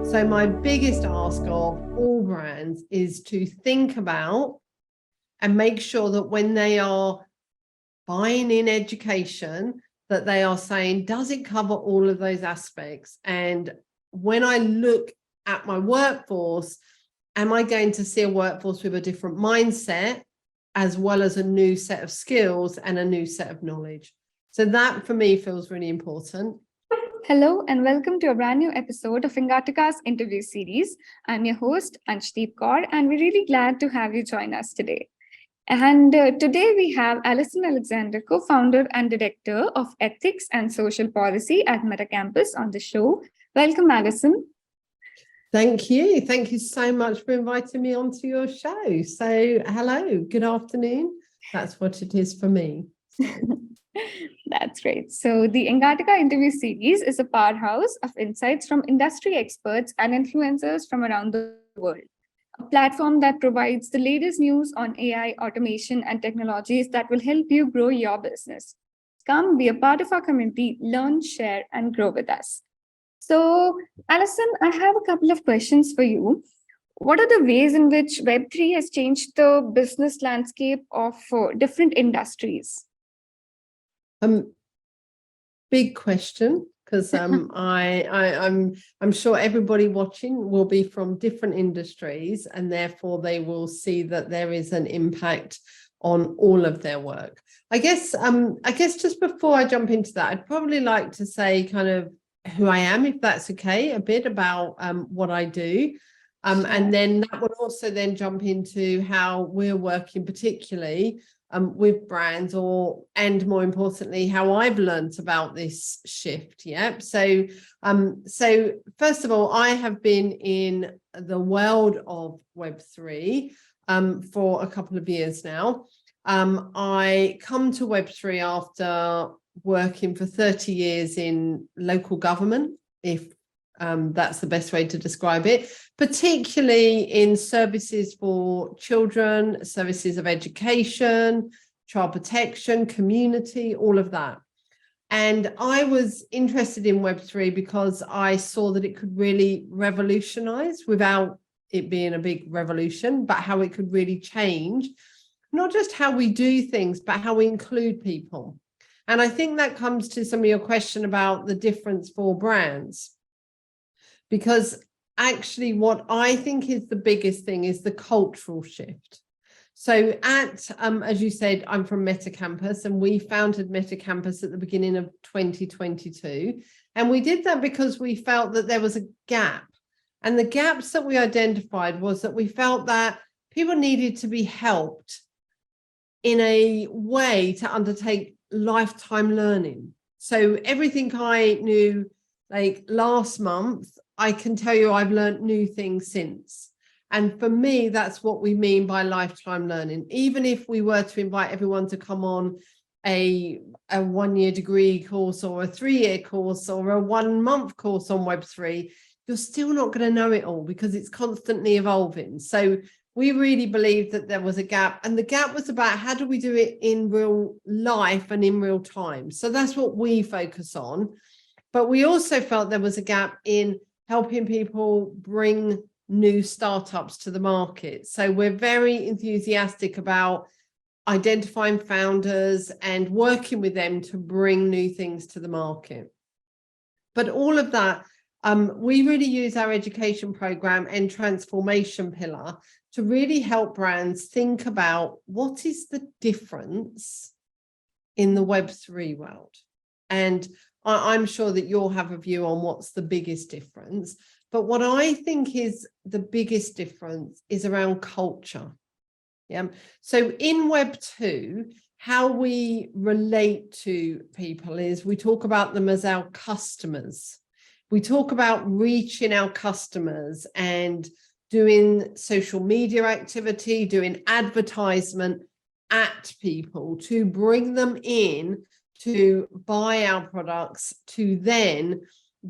So my biggest ask of all brands is to think about and make sure that when they are buying in education, that they are saying, does it cover all of those aspects? And when I look at my workforce, am I going to see a workforce with a different mindset, as well as a new set of skills and a new set of knowledge? So that for me feels really important. Hello and welcome to a brand new episode of Engatica's interview series. I'm your host, Anshdeep Kaur, and we're really glad to have you join us today. And today we have Alison Alexander, co-founder and director of ethics and social policy at Metacampus on the show. Welcome, Alison. Thank you. Thank you so much for inviting me onto your show. So hello, good afternoon. That's what it is for me. That's great. So the Engatica interview series is a powerhouse of insights from industry experts and influencers from around the world. A platform that provides the latest news on AI, automation, and technologies that will help you grow your business. Come be a part of our community, learn, share, and grow with us. So, Alison, I have a couple of questions for you. What are the ways in which Web3 has changed the business landscape of different industries? Big question, because I'm sure everybody watching will be from different industries, and therefore they will see that there is an impact on all of their work. I guess just before I jump into that, I'd probably like to say kind of who I am, if that's okay, a bit about what I do. Sure. And then that would also then jump into how we're working particularly with brands, and more importantly, how I've learned about this shift. Yeah. So first of all, I have been in the world of Web3 for a couple of years now. I come to Web3 after working for 30 years in local government, if that's the best way to describe it, particularly in services for children, services of education, child protection, community, all of that. And I was interested in Web3 because I saw that it could really revolutionize, without it being a big revolution, but how it could really change, not just how we do things, but how we include people. And I think that comes to some of your question about the difference for brands. Because actually what I think is the biggest thing is the cultural shift. So as you said, I'm from Metacampus, and we founded Metacampus at the beginning of 2022. And we did that because we felt that there was a gap. And the gaps that we identified was that we felt that people needed to be helped in a way to undertake lifetime learning. So everything I knew like last month, I can tell you I've learned new things since. And for me, that's what we mean by lifetime learning. Even if we were to invite everyone to come on a 1-year degree course or a 3-year course or a 1-month course on Web3, you're still not going to know it all because it's constantly evolving. So we really believed that there was a gap, and the gap was about how do we do it in real life and in real time. So that's what we focus on. But we also felt there was a gap in helping people bring new startups to the market. So we're very enthusiastic about identifying founders and working with them to bring new things to the market. But all of that, we really use our education program and transformation pillar to really help brands think about what is the difference in the Web3 world. And I'm sure that you'll have a view on what's the biggest difference. But what I think is the biggest difference is around culture. Yeah. So in Web2, how we relate to people is we talk about them as our customers. We talk about reaching our customers and doing social media activity, doing advertisement at people to bring them in to buy our products, to then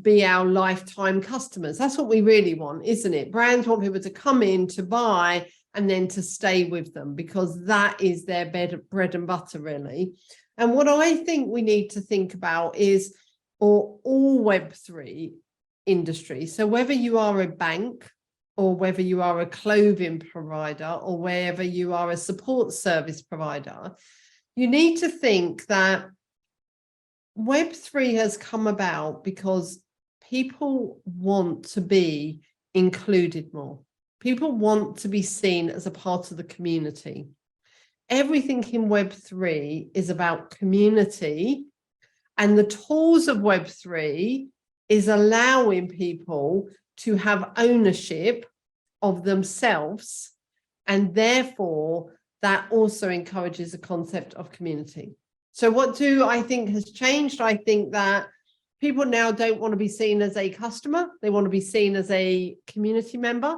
be our lifetime customers. That's what we really want, isn't it? Brands want people to come in to buy and then to stay with them, because that is their bread and butter, really. And what I think we need to think about is, or all Web3 industry. So whether you are a bank, or whether you are a clothing provider, or wherever you are a support service provider, you need to think that Web3 has come about because people want to be included more. People want to be seen as a part of the community. Everything in Web3 is about community, and the tools of Web3 is allowing people to have ownership of themselves, and therefore that also encourages the concept of community. So what do I think has changed? I think that people now don't want to be seen as a customer. They want to be seen as a community member.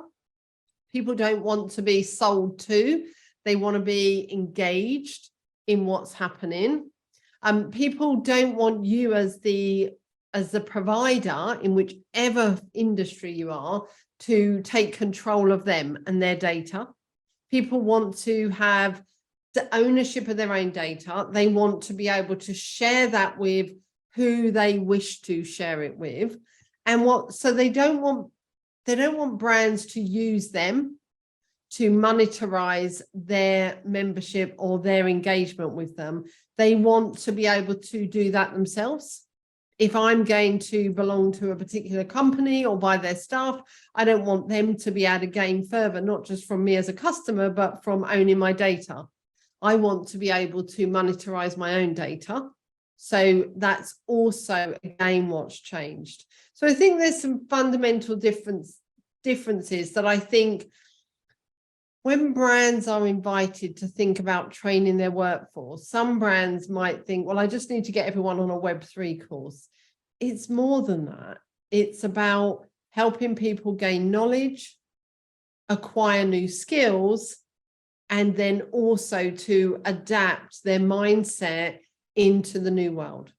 People don't want to be sold to. They want to be engaged in what's happening. People don't want you as the provider in whichever industry you are to take control of them and their data. People want to have the ownership of their own data. They want to be able to share that with who they wish to share it with. So they don't want brands to use them to monetize their membership or their engagement with them. They want to be able to do that themselves. If I'm going to belong to a particular company or buy their stuff, I don't want them to be able to gain further, not just from me as a customer, but from owning my data. I want to be able to monetize my own data. So that's also, again, what's changed. So I think there's some fundamental differences that I think when brands are invited to think about training their workforce, some brands might think, well, I just need to get everyone on a Web3 course. It's more than that. It's about helping people gain knowledge, acquire new skills, and then also to adapt their mindset into the new world.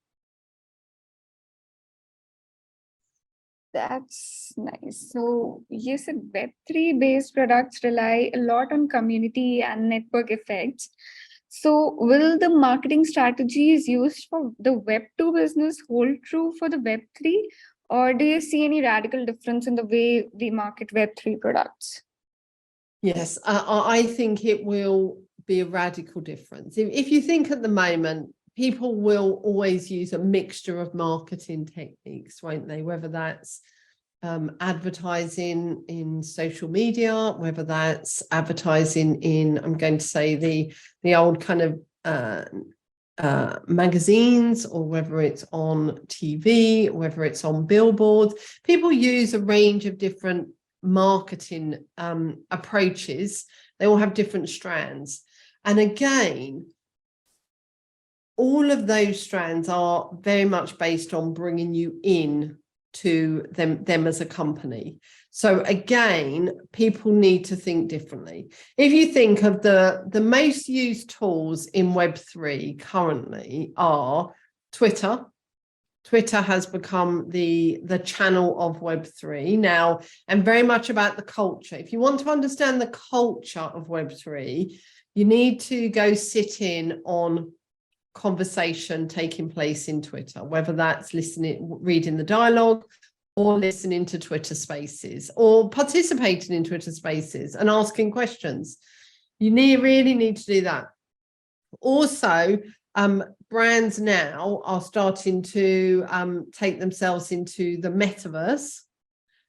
That's nice. So you said Web3 based products rely a lot on community and network effects. So will the marketing strategies used for the Web2 business hold true for the Web3? Or do you see any radical difference in the way we market Web3 products? Yes, I think it will be a radical difference. If you think at the moment, people will always use a mixture of marketing techniques, won't they? Whether that's advertising in social media, whether that's advertising in, I'm going to say the old kind of magazines, or whether it's on TV, whether it's on billboards. People use a range of different marketing approaches. They all have different strands. And again, all of those strands are very much based on bringing you in to them as a company. So again, people need to think differently. If you think of the most used tools in Web3 currently are Twitter. Twitter has become the channel of Web3 now, and very much about the culture. If you want to understand the culture of Web3, you need to go sit in on conversation taking place in Twitter, whether that's reading the dialogue, or listening to Twitter Spaces, or participating in Twitter Spaces and asking questions. You really need to do that. Also, brands now are starting to take themselves into the metaverse.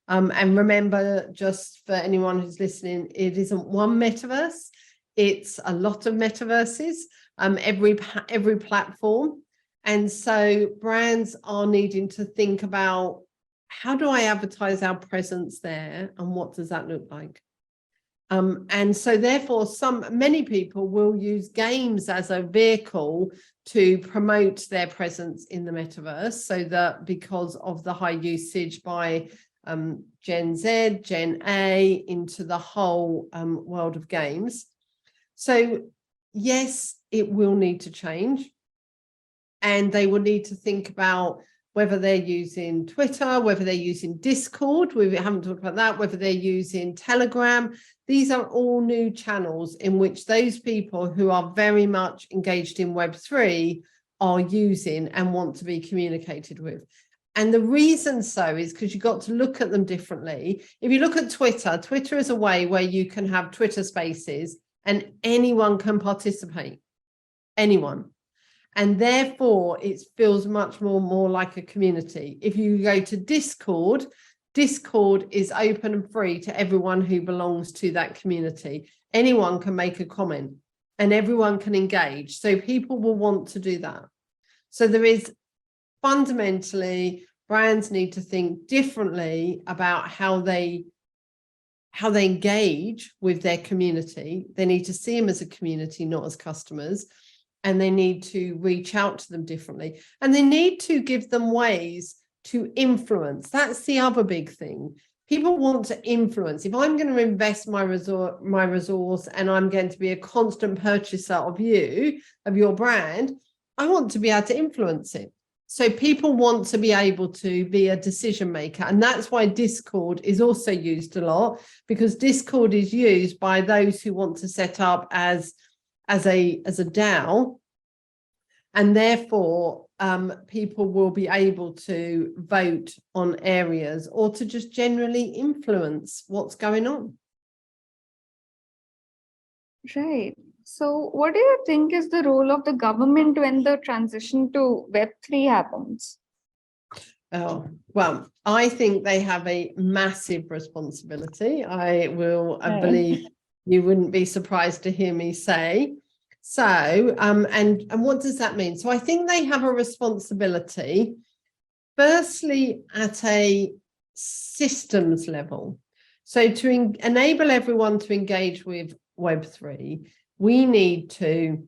And remember, just for anyone who's listening, it isn't one metaverse, it's a lot of metaverses, every platform. And so brands are needing to think about, how do I advertise our presence there, and what does that look like? And so therefore many people will use games as a vehicle to promote their presence in the metaverse, so that because of the high usage by Gen Z, Gen A, into the whole world of games. So yes, it will need to change, and they will need to think about whether they're using Twitter, whether they're using Discord, we haven't talked about that, whether they're using Telegram. These are all new channels in which those people who are very much engaged in Web3 are using and want to be communicated with. And the reason so is because you've got to look at them differently. If you look at Twitter, Twitter is a way where you can have Twitter spaces and anyone can participate, anyone. And therefore, it feels much more like a community. If you go to Discord, Discord is open and free to everyone who belongs to that community. Anyone can make a comment and everyone can engage. So people will want to do that. So there is fundamentally, brands need to think differently about how they engage with their community. They need to see them as a community, not as customers. And they need to reach out to them differently. And they need to give them ways to influence. That's the other big thing. People want to influence. If I'm going to invest my resource and I'm going to be a constant purchaser of your brand, I want to be able to influence it. So people want to be able to be a decision maker. And that's why Discord is also used a lot, because Discord is used by those who want to set up as a DAO. And therefore, people will be able to vote on areas or to just generally influence what's going on. Right. So what do you think is the role of the government when the transition to Web3 happens? Oh, well, I think they have a massive responsibility. I believe you wouldn't be surprised to hear me say. So, and what does that mean? So I think they have a responsibility, firstly, at a systems level. So to enable everyone to engage with Web3, we need to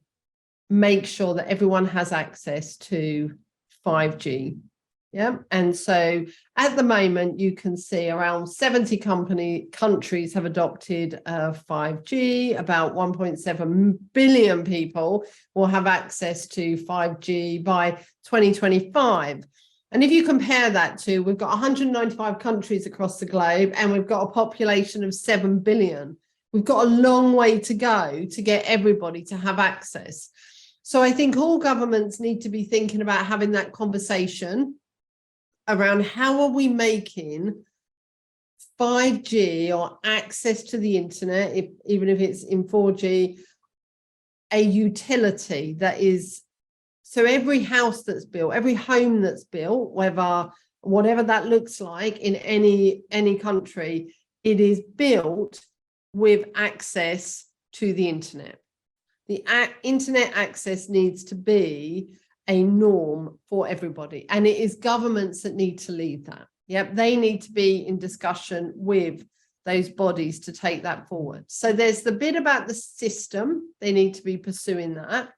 make sure that everyone has access to 5G. Yeah. And so at the moment, you can see around 70 countries have adopted 5G. About 1.7 billion people will have access to 5G by 2025. And if you compare that to, we've got 195 countries across the globe, and we've got a population of 7 billion. We've got a long way to go to get everybody to have access. So I think all governments need to be thinking about having that conversation around how are we making 5G or access to the internet, even if it's in 4G, a utility that is, so every house that's built, every home that's built, whatever that looks like in any country, it is built with access to the internet. The internet access needs to be a norm for everybody, and it is governments that need to lead that. Yep, they need to be in discussion with those bodies to take that forward. So there's the bit about the system, they need to be pursuing that.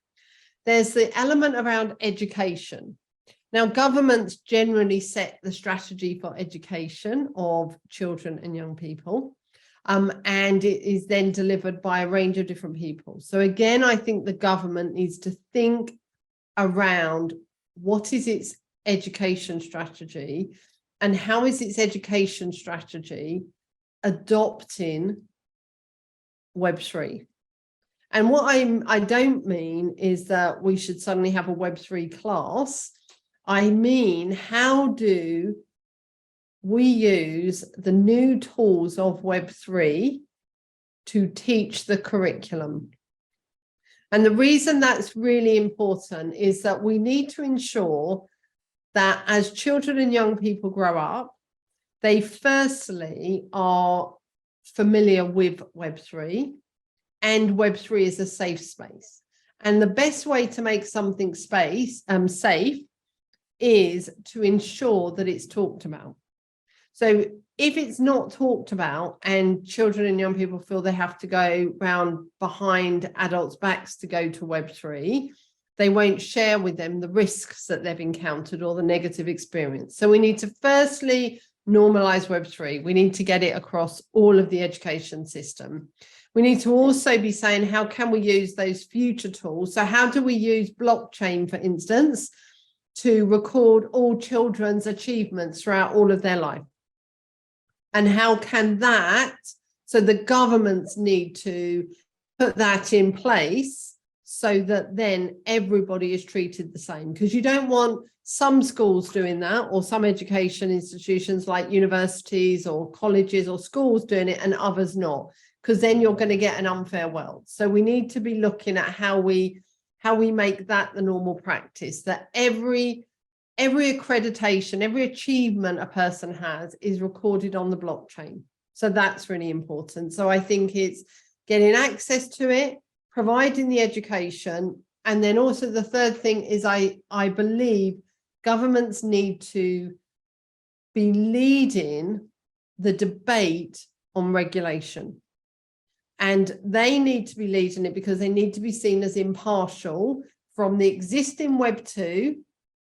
There's the element around education. Now, governments generally set the strategy for education of children and young people, and it is then delivered by a range of different people. So again, I think the government needs to think around what is its education strategy and how is its education strategy adopting Web3. And what I don't mean is that we should suddenly have a Web3 class. I mean, how do we use the new tools of Web3 to teach the curriculum? And the reason that's really important is that we need to ensure that as children and young people grow up, they firstly are familiar with Web3, and Web3 is a safe space. And the best way to make something safe is to ensure that it's talked about. So if it's not talked about and children and young people feel they have to go round behind adults' backs to go to Web3, they won't share with them the risks that they've encountered or the negative experience. So we need to firstly normalize Web3. We need to get it across all of the education system. We need to also be saying, how can we use those future tools? So how do we use blockchain, for instance, to record all children's achievements throughout all of their life? And how can that, so the governments need to put that in place so that then everybody is treated the same, because you don't want some schools doing that, or some education institutions like universities or colleges or schools doing it and others not, because then you're going to get an unfair world. So we need to be looking at how we make that the normal practice, that every accreditation, every achievement a person has is recorded on the blockchain. So that's really important. So I think it's getting access to it, providing the education, and then also the third thing is I believe governments need to be leading the debate on regulation. And they need to be leading it because they need to be seen as impartial from the existing Web 2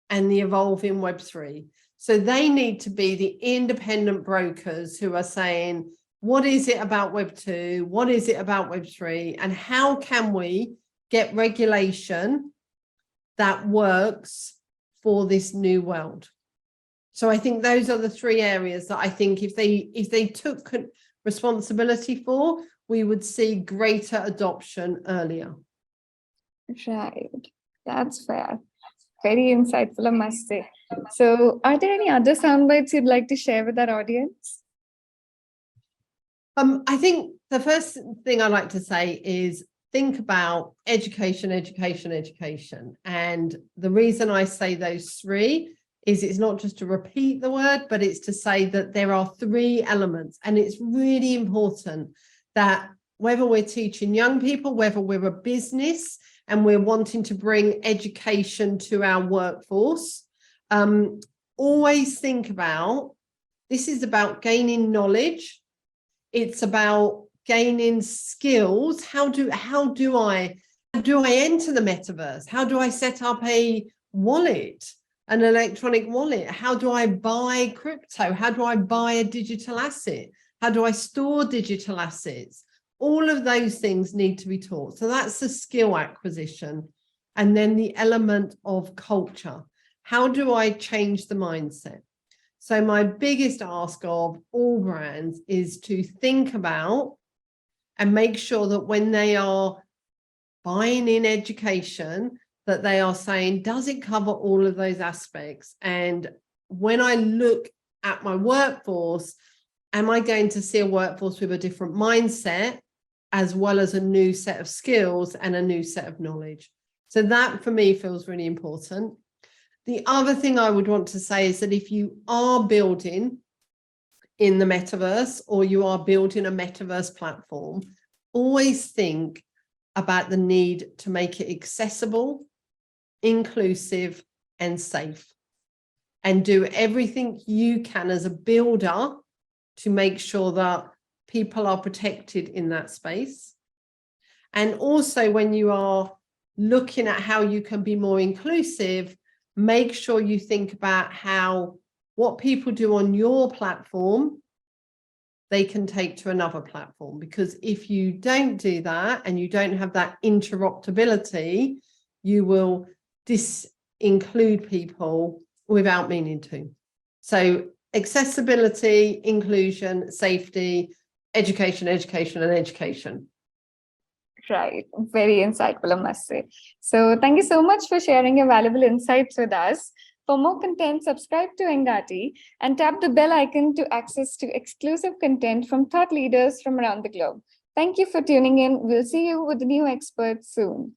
and the evolving Web 3. So they need to be the independent brokers who are saying, what is it about Web 2? What is it about Web 3? And how can we get regulation that works for this new world? So I think those are the three areas that I think if they took responsibility for, we would see greater adoption earlier. Right. That's fair. Very insightful, I must say. So are there any other sound bites you'd like to share with our audience? I think the first thing I'd like to say is think about education, education, education. And the reason I say those three is it's not just to repeat the word, but it's to say that there are three elements. And it's really important that whether we're teaching young people, whether we're a business and we're wanting to bring education to our workforce, always think about, this is about gaining knowledge. It's about gaining skills. How do I enter the metaverse? How do I set up a wallet, an electronic wallet? How do I buy crypto? How do I buy a digital asset? How do I store digital assets? All of those things need to be taught. So that's the skill acquisition. And then the element of culture. How do I change the mindset? So my biggest ask of all brands is to think about and make sure that when they are buying in education, that they are saying, does it cover all of those aspects? And when I look at my workforce, am I going to see a workforce with a different mindset, as well as a new set of skills and a new set of knowledge? So that for me feels really important. The other thing I would want to say is that if you are building in the metaverse or you are building a metaverse platform, always think about the need to make it accessible, inclusive, and safe. And do everything you can as a builder to make sure that people are protected in that space. And also when you are looking at how you can be more inclusive, make sure you think about how what people do on your platform, they can take to another platform. Because if you don't do that and you don't have that interoperability, you will disinclude people without meaning to. So accessibility, inclusion, safety, education, education, and education. Right. Very insightful, I must say. So thank you so much for sharing your valuable insights with us. For more content, subscribe to Engati and tap the bell icon to access to exclusive content from thought leaders from around the globe. Thank you for tuning in. We'll see you with new experts soon.